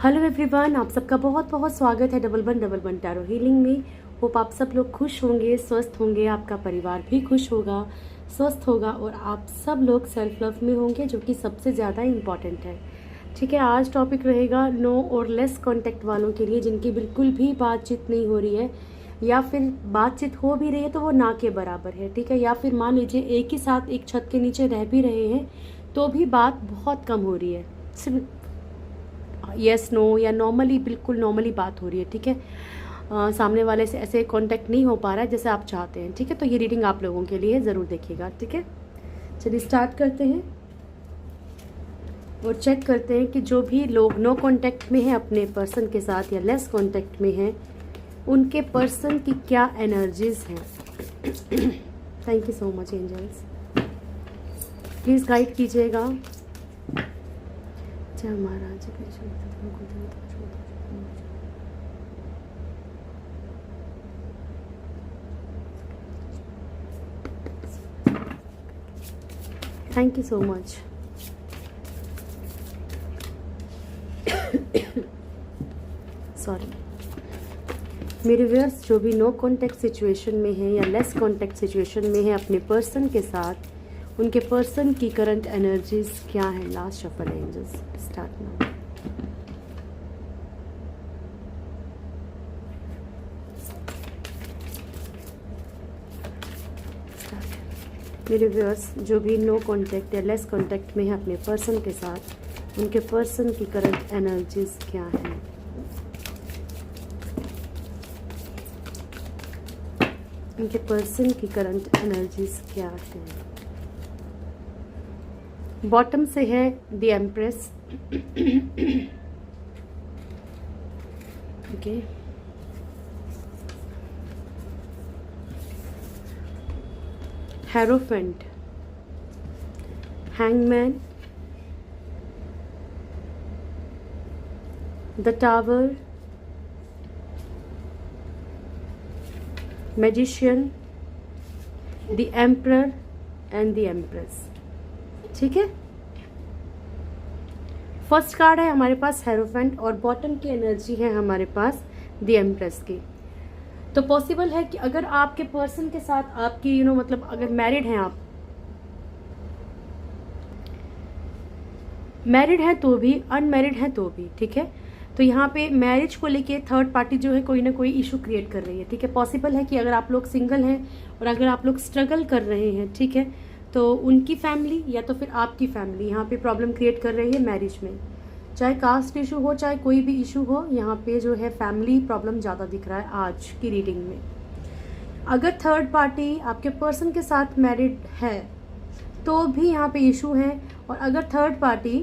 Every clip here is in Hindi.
हेलो एवरीवन, आप सबका बहुत बहुत स्वागत है डबल वन टैरो हीलिंग में। होप आप सब लोग खुश होंगे, स्वस्थ होंगे, आपका परिवार भी खुश होगा, स्वस्थ होगा और आप सब लोग सेल्फ लव में होंगे, जो कि सबसे ज़्यादा इम्पॉर्टेंट है। ठीक है, आज टॉपिक रहेगा नो और लेस कांटेक्ट वालों के लिए, जिनकी बिल्कुल भी बातचीत नहीं हो रही है या फिर बातचीत हो भी रही है तो वो ना के बराबर है। ठीक है, या फिर मान लीजिए एक ही साथ एक छत के नीचे रह भी रहे हैं तो भी बात बहुत कम हो रही है, सिर्फ यस नो या नॉर्मली, बिल्कुल नॉर्मली बात हो रही है। ठीक है, सामने वाले से ऐसे कांटेक्ट नहीं हो पा रहा है जैसे आप चाहते हैं। ठीक है, तो ये रीडिंग आप लोगों के लिए ज़रूर देखिएगा। ठीक है, चलिए स्टार्ट करते हैं और चेक करते हैं कि जो भी लोग नो कांटेक्ट में हैं अपने पर्सन के साथ या लेस कांटेक्ट में हैं, उनके पर्सन की क्या एनर्जीज हैं। Thank you so much angels, please guide कीजिएगा। जय महाराज। Thank you so much. Sorry मेरे व्यूअर्स, जो भी नो कांटेक्ट सिचुएशन में है या लेस कांटेक्ट सिचुएशन में है अपने पर्सन के साथ, उनके पर्सन की करंट एनर्जीज क्या है। Last shuffle angels, start now. मेरे व्यूअर्स, जो भी नो कांटेक्ट या लेस कांटेक्ट में है अपने पर्सन के साथ, उनके पर्सन की करंट एनर्जीज क्या है। उनके पर्सन की करंट एनर्जीज क्या है। बॉटम से है the empress. Okay, hierophant, hangman, the tower, magician, the emperor and the empress. ठीक है, फर्स्ट कार्ड है हमारे पास हेरोफेंट और बॉटम की एनर्जी है हमारे पास द एम्प्रेस की। तो पॉसिबल है कि अगर आपके पर्सन के साथ आपकी मतलब अगर मैरिड हैं, आप मैरिड हैं तो भी, अनमैरिड हैं तो भी, ठीक है, तो यहाँ पे मैरिज को लेके थर्ड पार्टी जो है कोई ना कोई इशू क्रिएट कर रही है। ठीक है, पॉसिबल है कि अगर आप लोग सिंगल हैं और अगर आप लोग स्ट्रगल कर रहे हैं, ठीक है, तो उनकी फैमिली या तो फिर आपकी फैमिली यहाँ पे प्रॉब्लम क्रिएट कर रही है मैरिज में। चाहे कास्ट इशू हो, चाहे कोई भी इशू हो, यहाँ पे जो है फैमिली प्रॉब्लम ज़्यादा दिख रहा है आज की रीडिंग में। अगर थर्ड पार्टी आपके पर्सन के साथ मैरिड है तो भी यहाँ पे इशू है, और अगर थर्ड पार्टी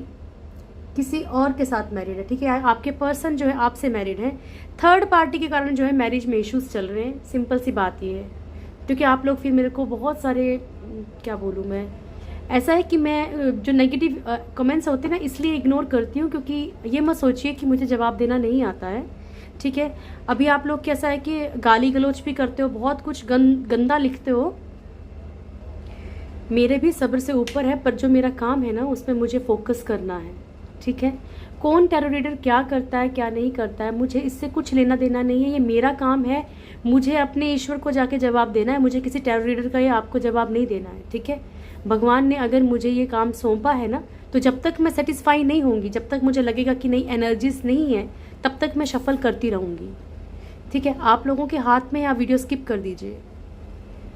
किसी और के साथ मैरिड है, ठीक है, आपके पर्सन जो है आपसे मैरिड है, थर्ड पार्टी के कारण जो है मैरिज में इश्यूज चल रहे हैं। सिंपल सी बात ये है, क्योंकि आप लोग फिर मेरे को बहुत सारे, क्या बोलूँ मैं, ऐसा है कि मैं जो नेगेटिव कमेंट्स होते हैं ना, इसलिए इग्नोर करती हूँ, क्योंकि ये मत सोचिए कि मुझे जवाब देना नहीं आता है। ठीक है, अभी आप लोग कैसा है कि गाली गलौज भी करते हो, बहुत कुछ गंदा लिखते हो, मेरे भी सब्र से ऊपर है, पर जो मेरा काम है ना उसमें मुझे फोकस करना है। ठीक है, कौन टैरो रीडर क्या करता है क्या नहीं करता है, मुझे इससे कुछ लेना देना नहीं है। ये मेरा काम है, मुझे अपने ईश्वर को जाके जवाब देना है, मुझे किसी टैरो रीडर का या आपको जवाब नहीं देना है। ठीक है, भगवान ने अगर मुझे ये काम सौंपा है ना, तो जब तक मैं सेटिस्फाई नहीं होंगी, जब तक मुझे लगेगा कि नहीं एनर्जीज नहीं है, तब तक मैं शफल करती रहूँगी। ठीक है, आप लोगों के हाथ में या वीडियो स्किप कर दीजिए,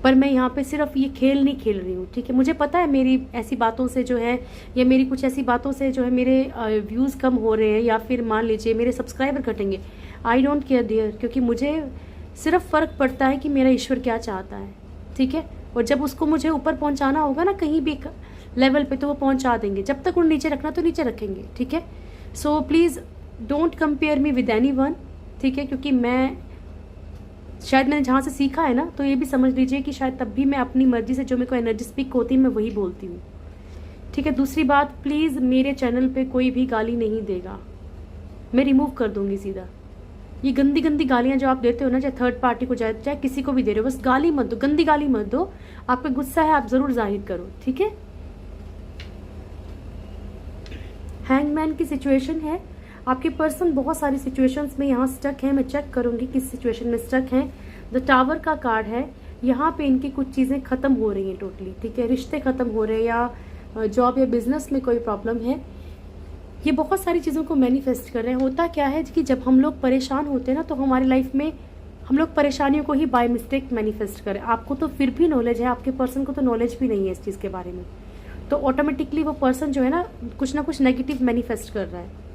पर मैं यहाँ पे सिर्फ ये खेल नहीं खेल रही हूँ। ठीक है, मुझे पता है मेरी ऐसी बातों से जो है, या मेरी कुछ ऐसी बातों से जो है मेरे व्यूज़ कम हो रहे हैं, या फिर मान लीजिए मेरे सब्सक्राइबर घटेंगे। आई डोंट केयर देयर, क्योंकि मुझे सिर्फ फ़र्क पड़ता है कि मेरा ईश्वर क्या चाहता है। ठीक है, और जब उसको मुझे ऊपर पहुँचाना होगा ना कहीं भी लेवल पे, तो वो पहुँचा देंगे। जब तक उन्हें नीचे रखना तो नीचे रखेंगे। ठीक है, so please don't compare me with any one. ठीक है, क्योंकि मैं शायद मैंने जहाँ से सीखा है ना, तो ये भी समझ लीजिए कि शायद तब भी मैं अपनी मर्जी से जो मेरे को एनर्जी स्पीक होती है मैं वही बोलती हूँ। ठीक है, दूसरी बात, प्लीज़ मेरे चैनल पे कोई भी गाली नहीं देगा, मैं रिमूव कर दूंगी सीधा। ये गंदी गंदी गालियाँ जो आप देते हो ना, चाहे थर्ड पार्टी को चाहे किसी को भी दे रहे हो, बस गाली मत दो, गंदी गाली मत दो। आपका गुस्सा है आप ज़रूर जाहिर करो। ठीक है, हैंगमैन की सिचुएशन है, आपके पर्सन बहुत सारी सिचुएशंस में यहाँ स्टक है। मैं चेक करूंगी किस सिचुएशन में स्टक हैं। द टावर का कार्ड है, यहाँ पे इनकी कुछ चीज़ें ख़त्म हो रही हैं टोटली, ठीक है। रिश्ते ख़त्म हो रहे हैं या जॉब या बिजनेस में कोई प्रॉब्लम है। ये बहुत सारी चीज़ों को मैनिफेस्ट कर रहे हैं। होता क्या है कि जब हम लोग परेशान होते हैं ना, तो हमारी लाइफ में हम लोग परेशानियों को ही बाय मिस्टेक मैनिफेस्ट करें। आपको तो फिर भी नॉलेज है, आपके पर्सन को तो नॉलेज भी नहीं है इस चीज़ के बारे में, तो ऑटोमेटिकली वो पर्सन जो है ना कुछ नेगेटिव मैनिफेस्ट कर रहा है।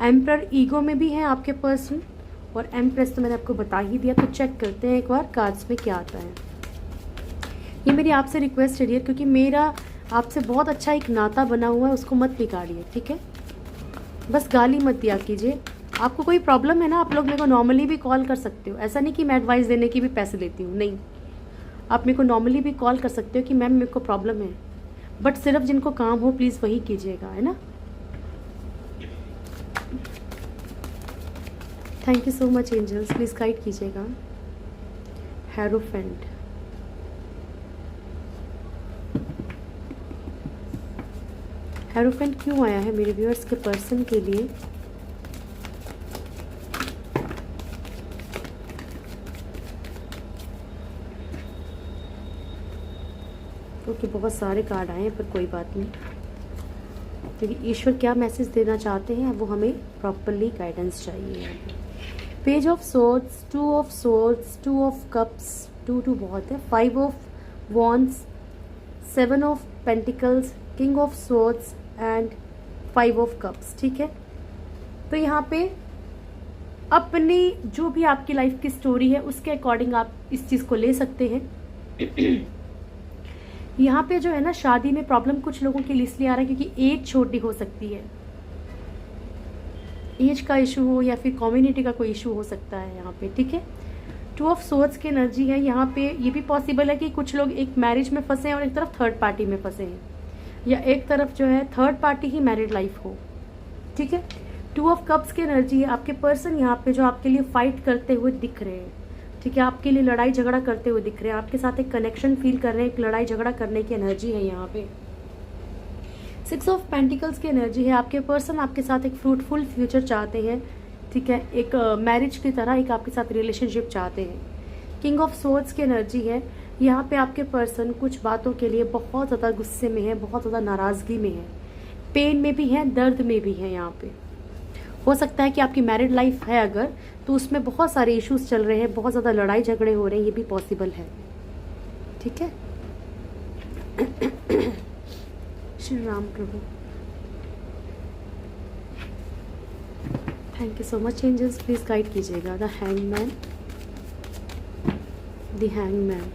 एम्परर ईगो में भी है आपके पर्सन, और एम्प्रेस तो मैंने आपको बता ही दिया। तो चेक करते हैं एक बार कार्ड्स में क्या आता है। ये मेरी आपसे रिक्वेस्ट है डियर, क्योंकि मेरा आपसे बहुत अच्छा एक नाता बना हुआ है, उसको मत बिगाड़िए, ठीक है। बस गाली मत दिया कीजिए। आपको कोई प्रॉब्लम है ना, आप लोग मेरे को नॉर्मली भी कॉल कर सकते हो। ऐसा नहीं कि मैं एडवाइस देने की भी पैसे लेती हूँ, नहीं। आप मेरे को नॉर्मली भी कॉल कर सकते हो कि मैम मेरे को प्रॉब्लम है, बट सिर्फ जिनको काम हो प्लीज़ वही कीजिएगा, है ना। Thank you so much angels, please guide कीजिएगा। हेरोफेंट, हेरोफेंट क्यों आया है मेरे व्यूअर्स के पर्सन के लिए? ओके, बहुत सारे कार्ड आए हैं, पर कोई बात नहीं, क्योंकि ईश्वर क्या मैसेज देना चाहते हैं वो हमें प्रॉपरली गाइडेंस चाहिए। Page of swords, 2 of swords, 2 of cups, 2 बहुत है, 5 of wands, 7 of pentacles, king of swords and 5 of cups, ठीक है। तो यहाँ पे अपनी जो भी आपकी लाइफ की स्टोरी है उसके अकॉर्डिंग आप इस चीज़ को ले सकते हैं। यहाँ पे जो है ना शादी में प्रॉब्लम कुछ लोगों के लिए इसलिए आ रहा है क्योंकि एज छोटी हो सकती है, एज का इशू हो या फिर कम्युनिटी का कोई इशू हो सकता है यहाँ पे, ठीक है। 2 ऑफ सोर्ड्स की एनर्जी है यहाँ पे। ये भी पॉसिबल है कि कुछ लोग एक मैरिज में फंसे हैं और एक तरफ थर्ड पार्टी में फंसे हैं, या एक तरफ जो है third party he married life हो, ठीक है। 2 ऑफ कप्स की एनर्जी है। आपके पर्सन यहाँ पे जो आपके लिए फाइट करते हुए दिख रहे हैं, ठीक है, आपके लिए लड़ाई झगड़ा करते हुए दिख रहे हैं, आपके साथ एक कनेक्शन फील कर रहे हैं, एक लड़ाई झगड़ा करने की एनर्जी है यहाँ पे। 6 ऑफ पेंटिकल्स की एनर्जी है। आपके पर्सन आपके साथ एक फ्रूटफुल फ्यूचर चाहते हैं, ठीक है, एक मैरिज की तरह एक आपके साथ रिलेशनशिप चाहते हैं। किंग ऑफ सोर्ड्स की एनर्जी है। यहाँ पे आपके पर्सन कुछ बातों के लिए बहुत ज़्यादा गुस्से में है, बहुत ज़्यादा नाराज़गी में है, पेन में भी है, दर्द में भी है। यहाँ पे हो सकता है कि आपकी मैरिड लाइफ है अगर, तो उसमें बहुत सारे इश्यूज चल रहे हैं, बहुत ज़्यादा लड़ाई झगड़े हो रहे हैं, ये भी पॉसिबल है, ठीक है। श्री राम प्रभु, thank you so much angels, please guide कीजिएगा। The hangman, the hangman,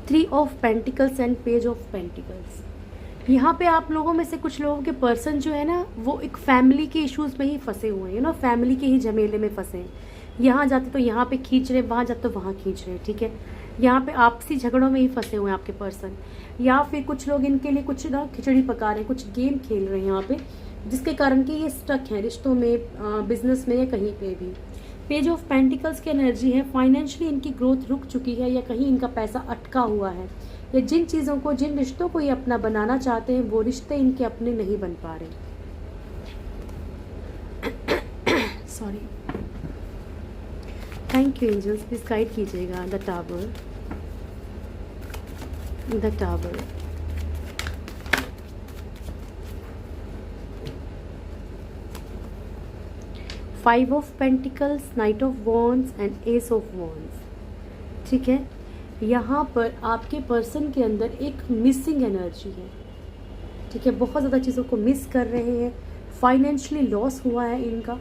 three of pentacles and page of pentacles. यहाँ पे आप लोगों में से कुछ लोगों के पर्सन जो है ना वो एक फैमिली के इश्यूज में ही फंसे हुए हैं, ना फैमिली के ही झमेले में फंसे हैं। यहाँ जाते तो यहाँ पे खींच रहे, वहाँ जाते तो वहाँ खींच रहे, ठीक है। यहाँ पे आपसी झगड़ों में ही फंसे हुए हैं आपके पर्सन, या फिर कुछ लोग इनके लिए कुछ ना खिचड़ी पका रहे हैं, कुछ गेम खेल रहे हैं यहाँ पे, जिसके कारण कि ये स्टक हैं रिश्तों में, बिजनेस में या कहीं पे भी। पेज ऑफ पेंटिकल्स की एनर्जी है। फाइनेंशियली इनकी ग्रोथ रुक चुकी है, या कहीं इनका पैसा अटका हुआ है, या जिन चीज़ों को, जिन रिश्तों को ये अपना बनाना चाहते हैं वो रिश्ते इनके अपने नहीं बन पा रहे। Sorry, thank you angels, please guide कीजिएगा। The tower, the tower, five of pentacles, knight of wands and ace of wands, ठीक है। यहाँ पर आपके पर्सन के अंदर एक मिसिंग एनर्जी है, ठीक है, बहुत ज़्यादा चीज़ों को मिस कर रहे हैं, फाइनेंशियली लॉस हुआ है इनका।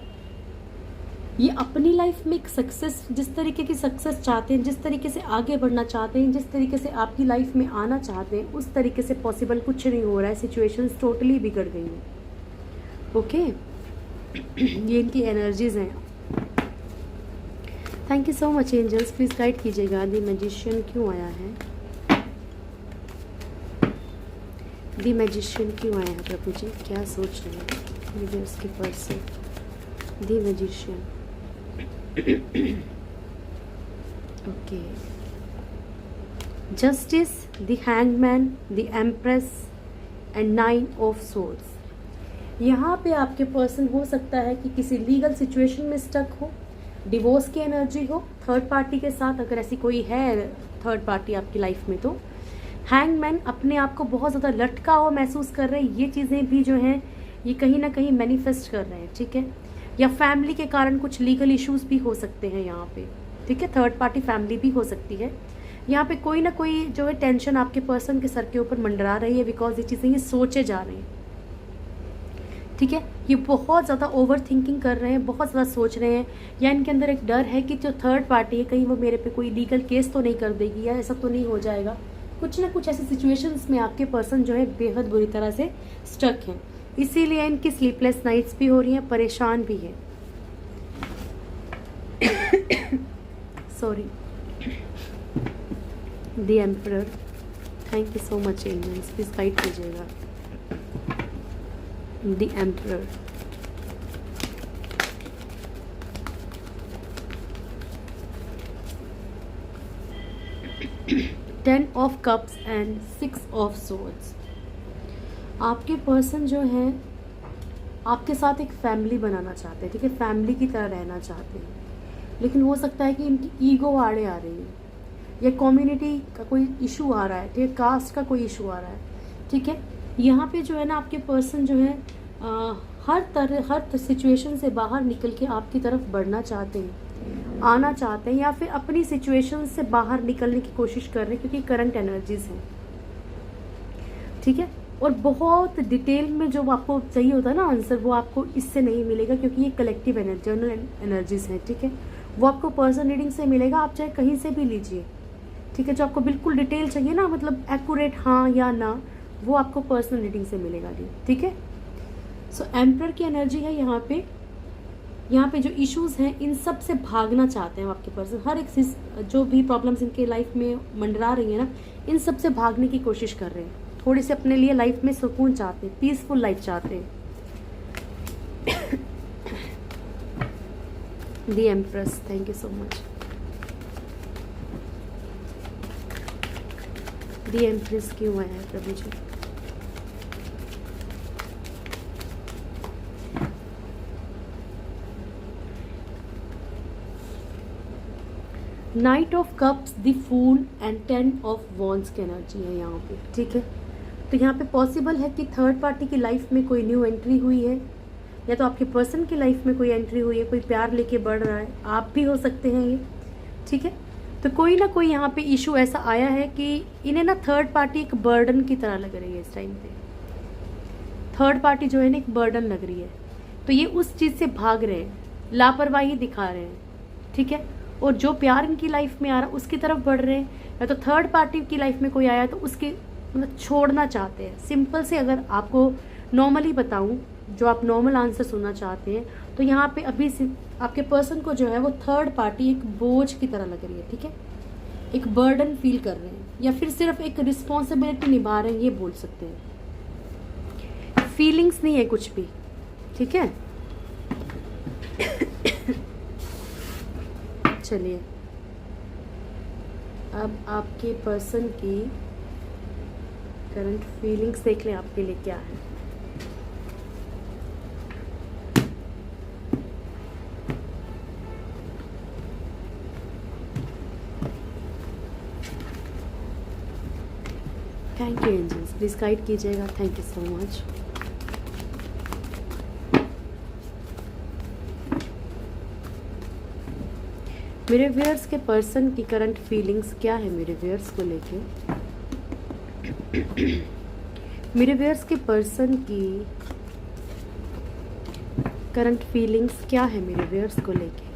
ये अपनी लाइफ में एक सक्सेस, जिस तरीके की सक्सेस चाहते हैं, जिस तरीके से आगे बढ़ना चाहते हैं, जिस तरीके से आपकी लाइफ में आना चाहते हैं, उस तरीके से पॉसिबल कुछ नहीं हो रहा है, सिचुएशंस टोटली बिगड़ गई हैं, ओके। ये इनकी एनर्जीज हैं। Thank you so much angels, please guide कीजिएगा। द मैजिशियन क्यों आया है? द मैजिशियन क्यों आया है प्रभु जी? क्या सोच रहे हैं मुझे उसके person? The magician, okay. Justice, the hangman, the empress and 9 of swords. यहाँ पे आपके पर्सन हो सकता है कि किसी लीगल सिचुएशन में स्टक हो, डिवोर्स की एनर्जी हो थर्ड पार्टी के साथ, अगर ऐसी कोई है थर्ड पार्टी आपकी लाइफ में। तो हैंगमैन अपने आप को बहुत ज़्यादा लटका हुआ महसूस कर रहे हैं, ये चीज़ें भी जो हैं ये कहीं ना कहीं मैनिफेस्ट कर रहे हैं, ठीक है। या फैमिली के कारण कुछ लीगल इश्यूज भी हो सकते हैं यहाँ पे, ठीक है। थर्ड पार्टी फैमिली भी हो सकती है। यहाँ पे कोई ना कोई जो है टेंशन आपके पर्सन के सर के ऊपर मंडरा रही है, बिकॉज ये चीज़ें ये सोचे जा रहे हैं, ठीक है। ये बहुत ज़्यादा ओवर थिंकिंग कर रहे हैं, बहुत ज़्यादा सोच रहे हैं, या इनके अंदर एक डर है कि जो थर्ड पार्टी है कहीं वो मेरे पे कोई लीगल केस तो नहीं कर देगी, या ऐसा तो नहीं हो जाएगा। कुछ ना कुछ ऐसी सिचुएशंस में आपके पर्सन जो है बेहद बुरी तरह से स्टक हैं, इसीलिए इनकी स्लीपलेस नाइट्स भी हो रही हैं, परेशान भी है। Sorry. The emperor, thank you so much angels, please guide कीजिएगा। The emperor, ten of cups and 6 of swords. आपके पर्सन जो है आपके साथ एक फैमिली बनाना चाहते हैं, ठीक है, फैमिली की तरह रहना चाहते हैं, लेकिन हो सकता है कि इनकी ईगो आड़े आ रही है, या कम्युनिटी का कोई इशू आ रहा है, ठीक है, कास्ट का कोई इशू आ रहा है, ठीक है। यहाँ पे जो है ना आपके पर्सन जो है हर सिचुएशन से बाहर निकल के आपकी तरफ बढ़ना चाहते हैं, आना चाहते हैं, या फिर अपनी सिचुएशन से बाहर निकलने की कोशिश कर रहे हैं, क्योंकि करंट एनर्जीज हैं, ठीक है। और बहुत डिटेल में जो आपको चाहिए होता है ना आंसर, वो आपको इससे नहीं मिलेगा, क्योंकि ये कलेक्टिव एनर्जीज हैं, ठीक है। वो आपको पर्सन रीडिंग से मिलेगा, आप चाहे कहीं से भी लीजिए, ठीक है। जो आपको बिल्कुल डिटेल चाहिए ना, मतलब एक्यूरेट हाँ या ना, वो आपको पर्सनल रीडिंग से मिलेगा, ठीक है। सो एम्परर की एनर्जी है यहाँ पे जो इश्यूज हैं इन सब से भागना चाहते हैं आपके पर्सन, हर एक जो भी प्रॉब्लम्स इनके लाइफ में मंडरा रही है ना, इन सब से भागने की कोशिश कर रहे हैं, थोड़ी सी अपने लिए लाइफ में सुकून चाहते हैं, पीसफुल लाइफ चाहते हैं। The empress, thank you so much. The empress क्यों आया है प्रभु जी? Knight of cups, the fool and 10 of wands की एनर्जी है यहाँ पे, ठीक है। तो यहाँ पे पॉसिबल है कि थर्ड पार्टी की लाइफ में कोई न्यू एंट्री हुई है, या तो आपके पर्सन की लाइफ में कोई एंट्री हुई है, कोई प्यार लेके बढ़ रहा है, आप भी हो सकते हैं ये, ठीक है। तो कोई ना कोई यहाँ पे इशू ऐसा आया है कि इन्हें ना थर्ड पार्टी एक बर्डन की तरह लग रही है इस टाइम पे, थर्ड पार्टी जो है ना एक बर्डन लग रही है, तो ये उस चीज़ से भाग रहे हैं, लापरवाही दिखा रहे हैं, ठीक है। और जो प्यार इनकी लाइफ में आ रहा है उसकी तरफ बढ़ रहे हैं, या तो थर्ड पार्टी की लाइफ में कोई आया तो उसके मतलब छोड़ना चाहते हैं। सिंपल से अगर आपको नॉर्मली बताऊं, जो आप नॉर्मल आंसर सुनना चाहते हैं, तो यहाँ पे अभी आपके पर्सन को जो है वो थर्ड पार्टी एक बोझ की तरह लग रही है, ठीक है, एक बर्डन फील कर रहे हैं, या फिर सिर्फ एक रिस्पॉन्सिबिलिटी निभा रहे हैं, ये बोल सकते हैं। फीलिंग्स नहीं है कुछ भी, ठीक है। चलिए अब आपके पर्सन की करंट फीलिंग्स देख लें, आपके लिए क्या है। Thank you angels, please guide कीजिएगा, थैंक यू सो मच। मेरे व्यूअर्स के पर्सन की करंट फीलिंग्स क्या है मेरे व्यूअर्स को लेके? मेरे व्यूअर्स के पर्सन की करंट फीलिंग्स क्या है मेरे व्यूअर्स को लेके?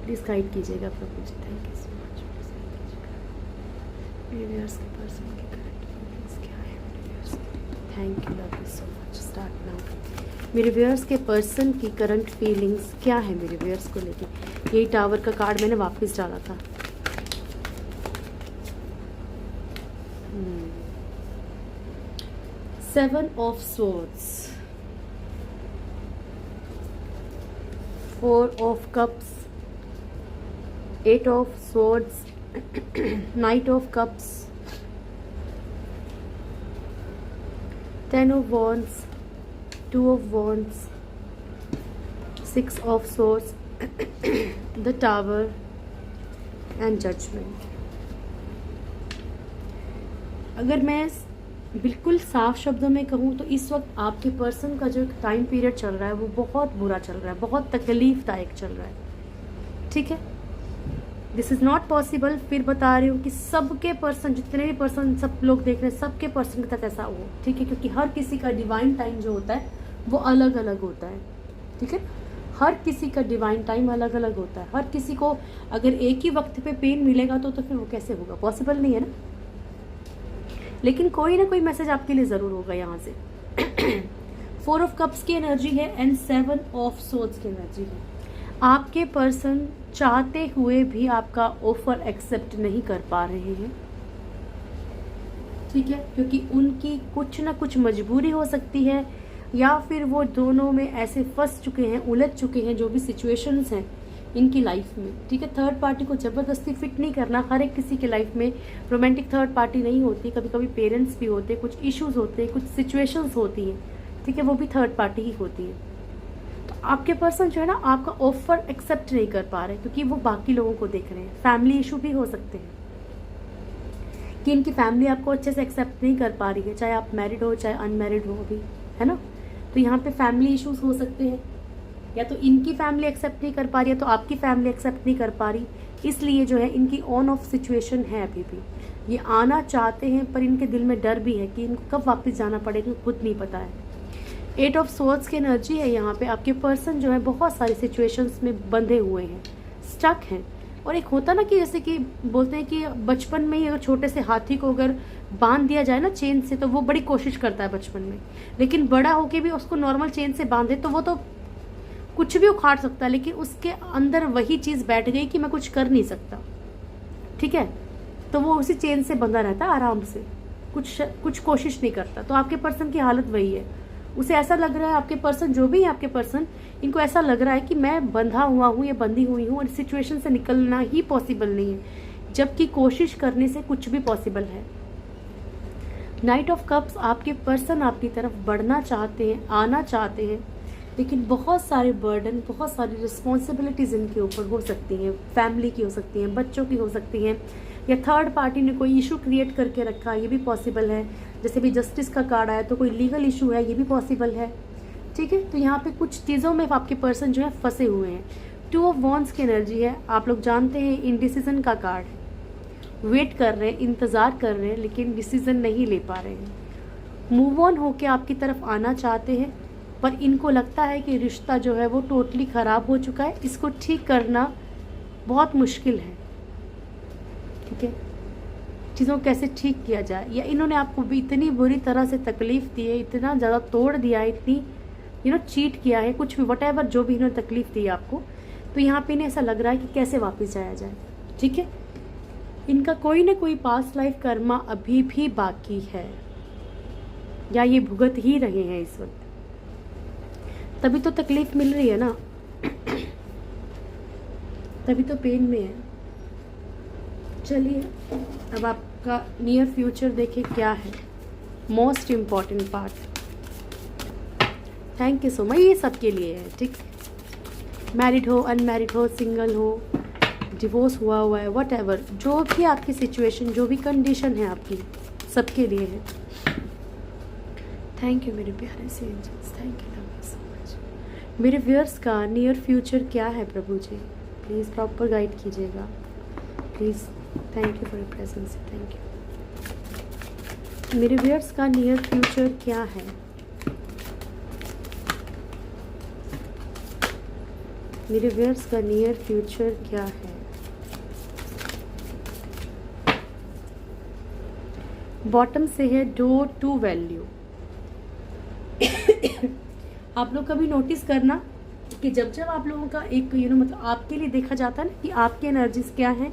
प्लीज गाइड कीजिएगा प्रभु जी, थैंक यू सो मच। मेरे व्यूअर्स के पर्सन की करंट फीलिंग्स क्या है मेरे viewers? Thank you, love you so much. Start now. मेरे व्यूअर्स के पर्सन की करंट फीलिंग्स क्या है मेरे व्यूअर्स को लेके? यही टावर का कार्ड मैंने वापस डाला था। Seven of swords, 4 of cups, 8 of swords Knight of Cups, 10 of Wands, 2 of Wands, 6 of Swords, the Tower and Judgment. अगर मैं बिल्कुल साफ शब्दों में कहूँ तो इस वक्त आपके पर्सन का जो टाइम पीरियड चल रहा है वो बहुत बुरा चल रहा है, बहुत तकलीफदायक चल रहा है, ठीक है। This is not possible. फिर बता रही हूँ कि सबके पर्सन, जितने भी पर्सन सब लोग देख रहे हैं, सबके पर्सन के साथ ऐसा हो, ठीक है, क्योंकि हर किसी का डिवाइन टाइम जो होता है वो अलग अलग होता है, ठीक है। हर किसी का डिवाइन टाइम अलग अलग होता है। हर किसी को अगर एक ही वक्त पे पेन मिलेगा तो फिर वो कैसे होगा, पॉसिबल नहीं है ना। लेकिन कोई ना कोई मैसेज आपके लिए ज़रूर होगा यहाँ से। 4 ऑफ कप्स की एनर्जी है एंड 7 ऑफ सोर्ड्स की एनर्जी है। आपके पर्सन चाहते हुए भी आपका ऑफर एक्सेप्ट नहीं कर पा रहे हैं, ठीक है, क्योंकि उनकी कुछ ना कुछ मजबूरी हो सकती है, या फिर वो दोनों में ऐसे फंस चुके हैं, उलझ चुके हैं, जो भी सिचुएशंस हैं इनकी लाइफ में, ठीक है। थर्ड पार्टी को ज़बरदस्ती फिट नहीं करना। हर एक किसी की लाइफ में रोमांटिक थर्ड पार्टी नहीं होती, कभी कभी पेरेंट्स भी होते, कुछ इश्यूज होते हैं, कुछ सिचुएशंस होती हैं, ठीक है, वो भी थर्ड पार्टी ही होती है। तो आपके पर्सन जो है ना आपका ऑफर एक्सेप्ट नहीं कर पा रहे, क्योंकि वो बाकी लोगों को देख रहे हैं। फैमिली इशू भी हो सकते हैं कि इनकी फैमिली आपको अच्छे से एक्सेप्ट नहीं कर पा रही है, चाहे आप मैरिड हो चाहे अनमैरिड हो अभी, है ना। तो यहाँ पे फैमिली इश्यूज हो सकते हैं, या तो इनकी फैमिली एक्सेप्ट नहीं कर पा रही है तो आपकी फैमिली एक्सेप्ट नहीं कर पा रही, इसलिए जो है इनकी ऑन ऑफ सिचुएशन है। अभी भी ये आना चाहते हैं पर इनके दिल में डर भी है कि इनको कब वापस जाना पड़ेगा, खुद नहीं पता है। 8 ऑफ सोर्ड्स की एनर्जी है यहाँ पे। आपके पर्सन जो है बहुत सारी सिचुएशंस में बंधे हुए हैं, स्टक हैं। और एक होता ना कि जैसे कि बोलते हैं कि बचपन में ही अगर छोटे से हाथी को अगर बांध दिया जाए ना चेन से, तो वो बड़ी कोशिश करता है बचपन में, लेकिन बड़ा होके भी उसको नॉर्मल चेन से बांधे तो वो तो कुछ भी उखाड़ सकता है, लेकिन उसके अंदर वही चीज़ बैठ गई कि मैं कुछ कर नहीं सकता, ठीक है, तो वो उसी चेन से बंधा रहता है आराम से, कुछ कोशिश नहीं करता। तो आपके पर्सन की हालत वही है। उसे ऐसा लग रहा है, आपके पर्सन जो भी है आपके पर्सन, इनको ऐसा लग रहा है कि मैं बंधा हुआ हूँ या बंधी हुई हूँ और सिचुएशन से निकलना ही पॉसिबल नहीं है, जबकि कोशिश करने से कुछ भी पॉसिबल है। नाइट ऑफ कप्स, आपके पर्सन आपकी तरफ बढ़ना चाहते हैं, आना चाहते हैं, लेकिन बहुत सारे बर्डन, बहुत सारी रिस्पॉन्सिबिलिटीज़ इनके ऊपर हो सकती हैं। फैमिली की हो सकती हैं, बच्चों की हो सकती हैं, या थर्ड पार्टी ने कोई इशू क्रिएट करके रखा है, ये भी पॉसिबल है। जैसे भी जस्टिस का कार्ड आया तो कोई लीगल इशू है, ये भी पॉसिबल है, ठीक है। तो यहाँ पे कुछ चीज़ों में आपके पर्सन जो है फंसे हुए हैं। 2 ऑफ वॉन्ड्स की एनर्जी है। आप लोग जानते हैं इनडिसीजन का कार्ड है, वेट कर रहे हैं, इंतज़ार कर रहे हैं, लेकिन डिसीजन नहीं ले पा रहे हैं। मूव ऑन होके आपकी तरफ आना चाहते हैं, पर इनको लगता है कि रिश्ता जो है वो टोटली ख़राब हो चुका है, इसको ठीक करना बहुत मुश्किल है, ठीक है। चीज़ों को कैसे ठीक किया जाए, या इन्होंने आपको भी इतनी बुरी तरह से तकलीफ़ दी है, इतना ज़्यादा तोड़ दिया है, इतनी चीट किया है, कुछ भी वट एवर जो भी इन्होंने तकलीफ़ दी है आपको, तो यहाँ पे इन्हें ऐसा लग रहा है कि कैसे वापस जाया जाए, ठीक है। इनका कोई ना कोई पास्ट लाइफ कर्मा अभी भी बाकी है, या ये भुगत ही रहे हैं इस वक्त, तभी तो तकलीफ मिल रही है ना, तभी तो पेन में है। चलिए अब आपका नियर फ्यूचर देखें क्या है, most important part. Thank you so much. ये सबके लिए है, ठीक। मैरिड हो, अनमैरिड हो, सिंगल हो, डिवोर्स हुआ है, वट एवर, जो भी आपकी सिचुएशन, जो भी कंडीशन है आपकी, सबके लिए है। थैंक यू मेरे प्यारे से angels, thank you so much. मेरे व्यूअर्स का नियर फ्यूचर क्या है प्रभु जी, प्लीज़ प्रॉपर गाइड कीजिएगा please. Thank you for your presence, thank you. मेरे व्यूअर्स का नियर फ्यूचर क्या है, मेरे व्यूअर्स का नियर फ्यूचर क्या है। बॉटम से है डोर टू वैल्यू। आप लोग कभी नोटिस करना कि जब जब आप लोगों का एक मतलब आपके लिए देखा जाता है ना कि आपके एनर्जीज क्या हैं,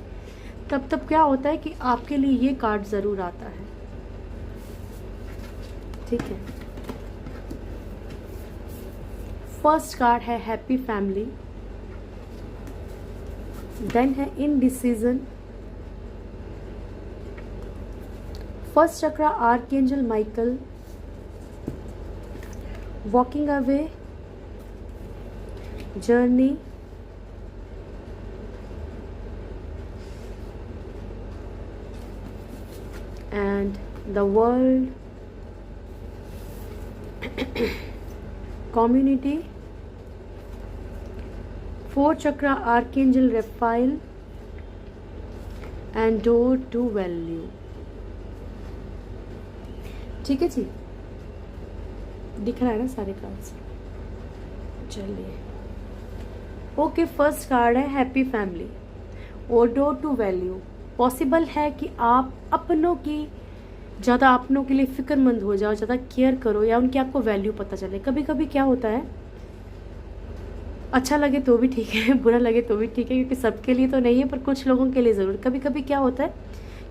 तब तब क्या होता है कि आपके लिए ये कार्ड ज़रूर आता है, ठीक है। फर्स्ट कार्ड है हैप्पी फैमिली, देन है indecision, first chakra archangel Michael, walking away, journey, and the world, community, fourth chakra archangel Raphael, and door to value। ठीक है जी, दिख रहा है ना सारे कार्ड्स? चलिए, ओके, फर्स्ट कार्ड है हैप्पी फैमिली और डोर टू वैल्यू। पॉसिबल है कि आप अपनों की ज़्यादा अपनों के लिए फ़िक्रमंद हो जाओ, ज़्यादा केयर करो, या उनकी आपको वैल्यू पता चले। कभी कभी क्या होता है, अच्छा लगे तो भी ठीक है, बुरा लगे तो भी ठीक है, क्योंकि सबके लिए तो नहीं है, पर कुछ लोगों के लिए ज़रूर। कभी कभी क्या होता है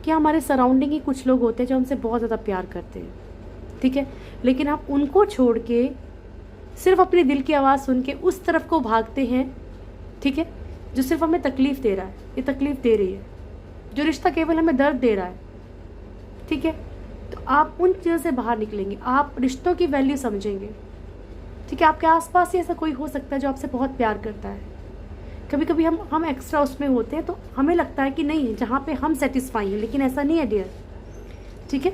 कि हमारे सराउंडिंग ही कुछ लोग होते हैं जो हमसे बहुत ज़्यादा प्यार करते हैं, ठीक है, लेकिन आप उनको छोड़ के सिर्फ अपने दिल की आवाज़ सुन के उस तरफ को भागते हैं, ठीक है, जो सिर्फ हमें तकलीफ़ दे रहा है, ये तकलीफ़ दे रही है, जो रिश्ता केवल हमें दर्द दे रहा है, ठीक है। तो आप उन चीज़ों से बाहर निकलेंगे, आप रिश्तों की वैल्यू समझेंगे, ठीक है। आपके आसपास ही ऐसा कोई हो सकता है जो आपसे बहुत प्यार करता है। कभी कभी हम एक्स्ट्रा उसमें होते हैं, तो हमें लगता है कि नहीं है जहाँ पे हम सेटिस्फाई हैं, लेकिन ऐसा नहीं है डियर, ठीक है।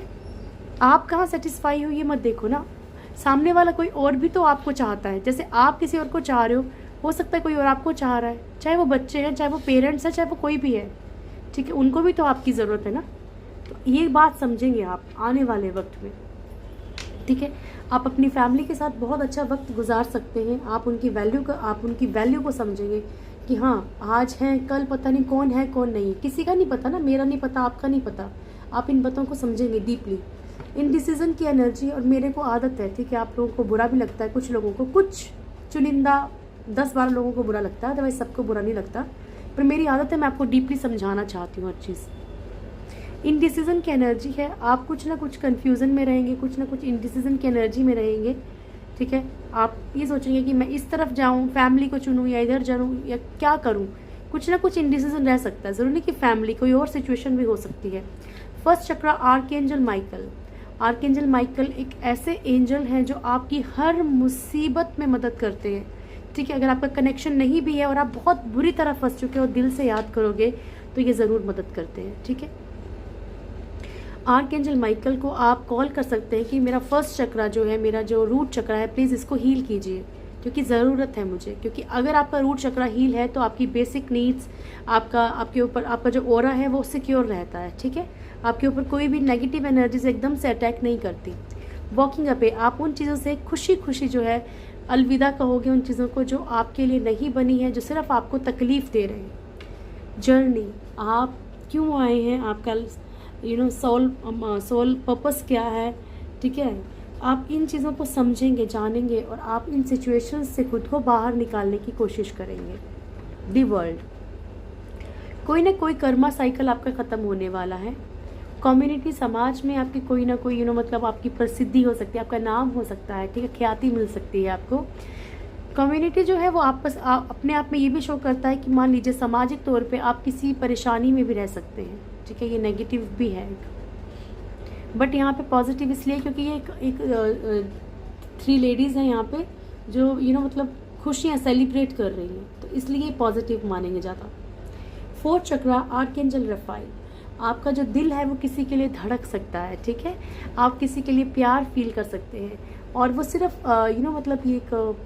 आप कहाँ सेटिस्फाई हो ये मत देखो ना, सामने वाला कोई और भी तो आपको चाहता है। जैसे आप किसी और को चाह रहे हो सकता है कोई और आपको चाह रहा है, चाहे वो बच्चे हैं, चाहे वो पेरेंट्स हैं, चाहे वो कोई भी है, ठीक है, उनको भी तो आपकी ज़रूरत है ना। तो ये बात समझेंगे आप आने वाले वक्त में, ठीक है। आप अपनी फैमिली के साथ बहुत अच्छा वक्त गुजार सकते हैं। आप उनकी वैल्यू को समझेंगे कि हाँ, आज है, कल पता नहीं कौन है कौन नहीं, किसी का नहीं पता ना, मेरा नहीं पता, आपका नहीं पता। आप इन बातों को समझेंगे डीपली। इनडिसीजन की एनर्जी, और मेरे को आदत है, ठीक है, आप लोगों को बुरा भी लगता है, कुछ लोगों को, कुछ चुनिंदा 10-12 लोगों को बुरा लगता है, अदरवाइज सबको बुरा नहीं लगता, पर मेरी आदत है, मैं आपको डीपली समझाना चाहती हूँ हर चीज़। इनडिसीजन की एनर्जी है, आप कुछ ना कुछ कन्फ्यूज़न में रहेंगे, कुछ ना कुछ इनडिसीजन की एनर्जी में रहेंगे, ठीक है। आप ये सोचेंगे कि मैं इस तरफ जाऊँ, फैमिली को चुनूँ, या इधर जाऊँ, या क्या करूँ, कुछ ना कुछ इनडिसीजन रह सकता है। ज़रूरी नहीं कि फैमिली, कोई और सिचुएशन भी हो सकती है। फर्स्ट चक्रा आर्कएंजल माइकल। आर्कएंजल माइकल एक ऐसे एंजल हैं जो आपकी हर मुसीबत में मदद करते हैं, ठीक है। अगर आपका कनेक्शन नहीं भी है और आप बहुत बुरी तरह फंस चुके हो, दिल से याद करोगे तो ये ज़रूर मदद करते हैं, ठीक है। आर्कएंजल माइकल को आप कॉल कर सकते हैं कि मेरा फर्स्ट चक्रा जो है, मेरा जो रूट चक्रा है, प्लीज़ इसको हील कीजिए, क्योंकि ज़रूरत है मुझे। क्योंकि अगर आपका रूट चक्रा हील है तो आपकी बेसिक नीड्स, आपके ऊपर आपका जो ऑरा है वो सिक्योर रहता है, ठीक है। आपके ऊपर कोई भी नेगेटिव एनर्जीज एकदम से अटैक नहीं करती। वॉकिंग अप, आप उन चीज़ों से खुशी खुशी जो है अलविदा कहोगे, उन चीज़ों को जो आपके लिए नहीं बनी है, जो सिर्फ आपको तकलीफ़ दे रहे हैं। जर्नी, आप क्यों आए हैं, आपका सोल पर्पस क्या है, ठीक है। आप इन चीज़ों को समझेंगे, जानेंगे, और आप इन सिचुएशंस से खुद को बाहर निकालने की कोशिश करेंगे। दी वर्ल्ड, कोई ना कोई कर्मा साइकिल आपका ख़त्म होने वाला है। कम्युनिटी, समाज में आपकी कोई ना कोई मतलब आपकी प्रसिद्धि हो सकती है, आपका नाम हो सकता है, ठीक है, ख्याति मिल सकती है आपको। कम्युनिटी जो है वो अपने आप में ये भी शो करता है कि मान लीजिए सामाजिक तौर पे आप किसी परेशानी में भी रह सकते हैं, ठीक है, ये नेगेटिव भी है, बट यहाँ पे पॉजिटिव इसलिए क्योंकि ये एक 3 लेडीज़ हैं यहाँ पे जो मतलब खुशियाँ सेलिब्रेट कर रही हैं, तो इसलिए पॉजिटिव मानेंगे ज़्यादा। फोर्थ चक्रा आर्कएंजल रफाइल, आपका जो दिल है वो किसी के लिए धड़क सकता है, ठीक है, आप किसी के लिए प्यार फील कर सकते हैं, और वो सिर्फ मतलब ये एक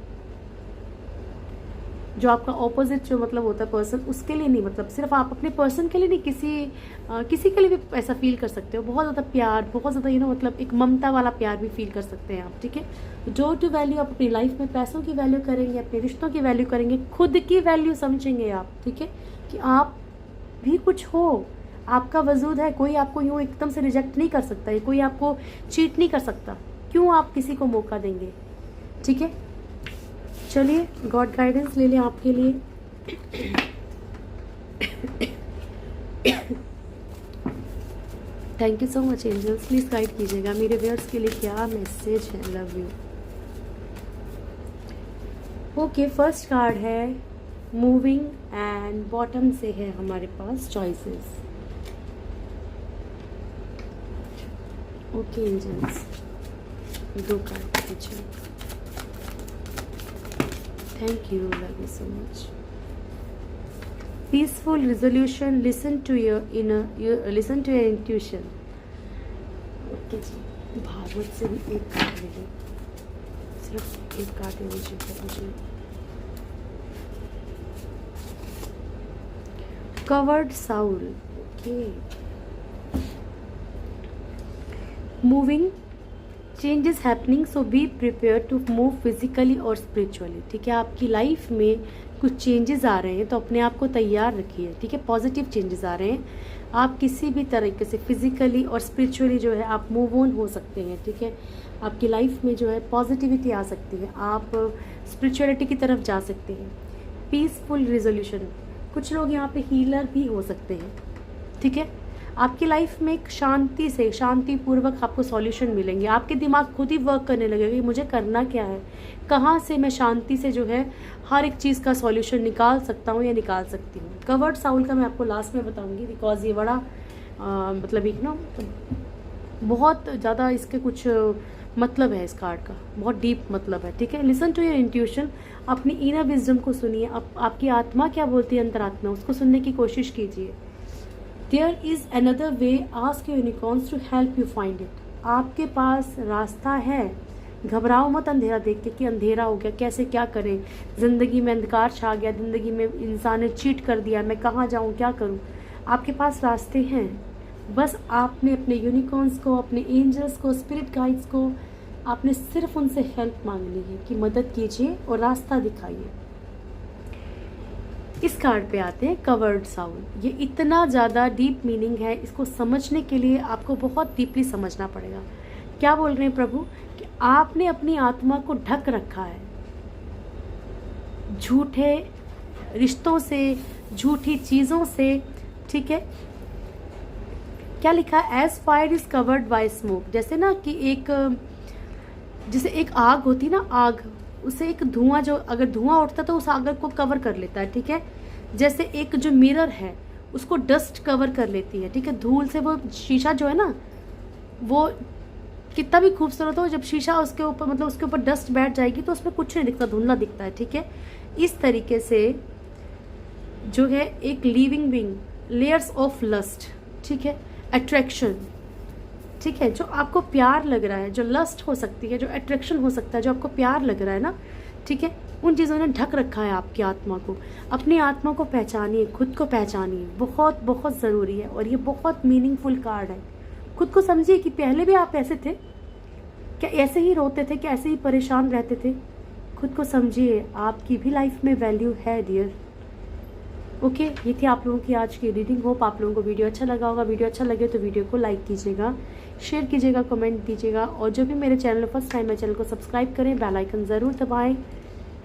जो आपका ऑपोजिट जो होता है पर्सन, उसके लिए नहीं, सिर्फ आप अपने पर्सन के लिए नहीं, किसी के लिए भी ऐसा फील कर सकते हो। बहुत ज़्यादा प्यार, बहुत ज़्यादा एक ममता वाला प्यार भी फील कर सकते हैं आप, ठीक है। जो टू वैल्यू आप अपनी लाइफ में पैसों की वैल्यू करेंगे, अपने रिश्तों की वैल्यू करेंगे, खुद की वैल्यू समझेंगे आप, ठीक है, कि आप भी कुछ हो, आपका वजूद है, कोई आपको यूँ एकदम से रिजेक्ट नहीं कर सकता है, कोई आपको चीट नहीं कर सकता, क्यों आप किसी को मौका देंगे, ठीक है। चलिए गॉड गाइडेंस ले लें आपके लिए। Thank you so much angels, please guide कीजिएगा मेरे व्यूअर्स के लिए क्या मैसेज है। Love you. Okay, first card है मूविंग, एंड बॉटम से है हमारे पास चॉइसेस। ओके एंजल्स, 2 कार्ड पीछे। Thank you, love you so much. Peaceful resolution, listen to your inner, listen to your intuition. Okay जी, भागवत से भी एक कार्ड ले लो, सिर्फ एक कार्ड ले लीजिए मुझे। Covered soul, okay. Moving changes happening, so be prepare to move physically और स्पिरिचुअली। ठीक है, आपकी लाइफ में कुछ चेंजेस आ रहे हैं तो अपने आप को तैयार रखिए। ठीक है, पॉजिटिव चेंजेस आ रहे हैं, आप किसी भी तरीके से फिजिकली और स्पिरिचुअली जो है आप मूव ऑन हो सकते हैं। ठीक है, आपकी लाइफ में जो है पॉजिटिविटी आ सकती है, आप स्पिरिचुअलिटी की तरफ जा सकते हैं। पीसफुल रिजोल्यूशन, कुछ लोग यहाँ पे हीलर भी हो सकते हैं। ठीक है, आपकी लाइफ में एक शांति से, शांतिपूर्वक आपको सॉल्यूशन मिलेंगे। आपके दिमाग खुद ही वर्क करने लगेगा कि मुझे करना क्या है, कहाँ से मैं शांति से जो है हर एक चीज़ का सॉल्यूशन निकाल सकता हूँ या निकाल सकती हूँ। कवर्ड साउल का मैं आपको लास्ट में बताऊँगी, बिकॉज ये बड़ा मतलब एक ना बहुत ज़्यादा इसके कुछ मतलब है, इस कार्ड का बहुत डीप मतलब है। ठीक है, लिसन टू योर इंट्यूशन, अपनी इनर विजडम को सुनिए। आपकी आत्मा क्या बोलती है, अंतरात्मा, उसको सुनने की कोशिश कीजिए। There is another way, ask your unicorns to help you find it. आपके पास रास्ता है, घबराओ मत अंधेरा देख के कि अंधेरा हो गया, कैसे क्या करें, ज़िंदगी में अंधकार छा गया, ज़िंदगी में इंसान ने चीट कर दिया, मैं कहाँ जाऊँ, क्या करूँ। आपके पास रास्ते हैं, बस आपने अपने यूनिकॉर्न्स को, अपने एंजल्स को, स्पिरिट गाइड्स को, आपने सिर्फ उनसे हेल्प मांगनी है कि मदद कीजिए और रास्ता दिखाइए। इस कार्ड पे आते हैं कवर्ड साउल। ये इतना ज़्यादा डीप मीनिंग है, इसको समझने के लिए आपको बहुत डीपली समझना पड़ेगा। क्या बोल रहे हैं प्रभु कि आपने अपनी आत्मा को ढक रखा है झूठे रिश्तों से, झूठी चीज़ों से। ठीक है, क्या लिखा है, as fire is covered by smoke. जैसे ना कि जैसे एक आग होती ना, आग, उसे एक धुआं, जो अगर धुआं उठता तो उस आग को कवर कर लेता है। ठीक है, जैसे एक जो मिरर है उसको डस्ट कवर कर लेती है। ठीक है, धूल से वो शीशा जो है ना, वो कितना भी खूबसूरत हो, जब शीशा उसके ऊपर मतलब उसके ऊपर डस्ट बैठ जाएगी तो उसमें कुछ नहीं दिखता, धुंधला दिखता है। ठीक है, इस तरीके से जो है एक living being, layers of lust, ठीक है, अट्रैक्शन, ठीक है, जो आपको प्यार लग रहा है, जो लस्ट हो सकती है, जो अट्रैक्शन हो सकता है, जो आपको प्यार लग रहा है ना, ठीक है, उन चीज़ों ने ढक रखा है आपकी आत्मा को। अपनी आत्मा को पहचानिए, खुद को पहचानिए, बहुत बहुत ज़रूरी है। और ये बहुत मीनिंगफुल कार्ड है। खुद को समझिए कि पहले भी आप ऐसे थे क्या, ऐसे ही रोते थे क्या, ऐसे ही परेशान रहते थे। खुद को समझिए, आपकी भी लाइफ में वैल्यू है डियर। ओके, ये थी आप लोगों की आज की रीडिंग। होप आप लोगों को वीडियो अच्छा लगा होगा। वीडियो अच्छा लगे तो वीडियो को लाइक कीजिएगा, शेयर कीजिएगा, कमेंट दीजिएगा, और जो भी मेरे चैनल फर्स्ट टाइम है चैनल को सब्सक्राइब करें, बेल आइकन ज़रूर दबाएं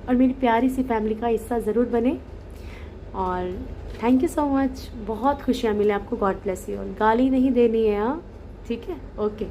और मेरी प्यारी सी फैमिली का हिस्सा ज़रूर बने। और थैंक यू सो मच, बहुत खुशियाँ मिले आपको। God bless you. और गाली नहीं देनी है, हाँ, ठीक है, ओके।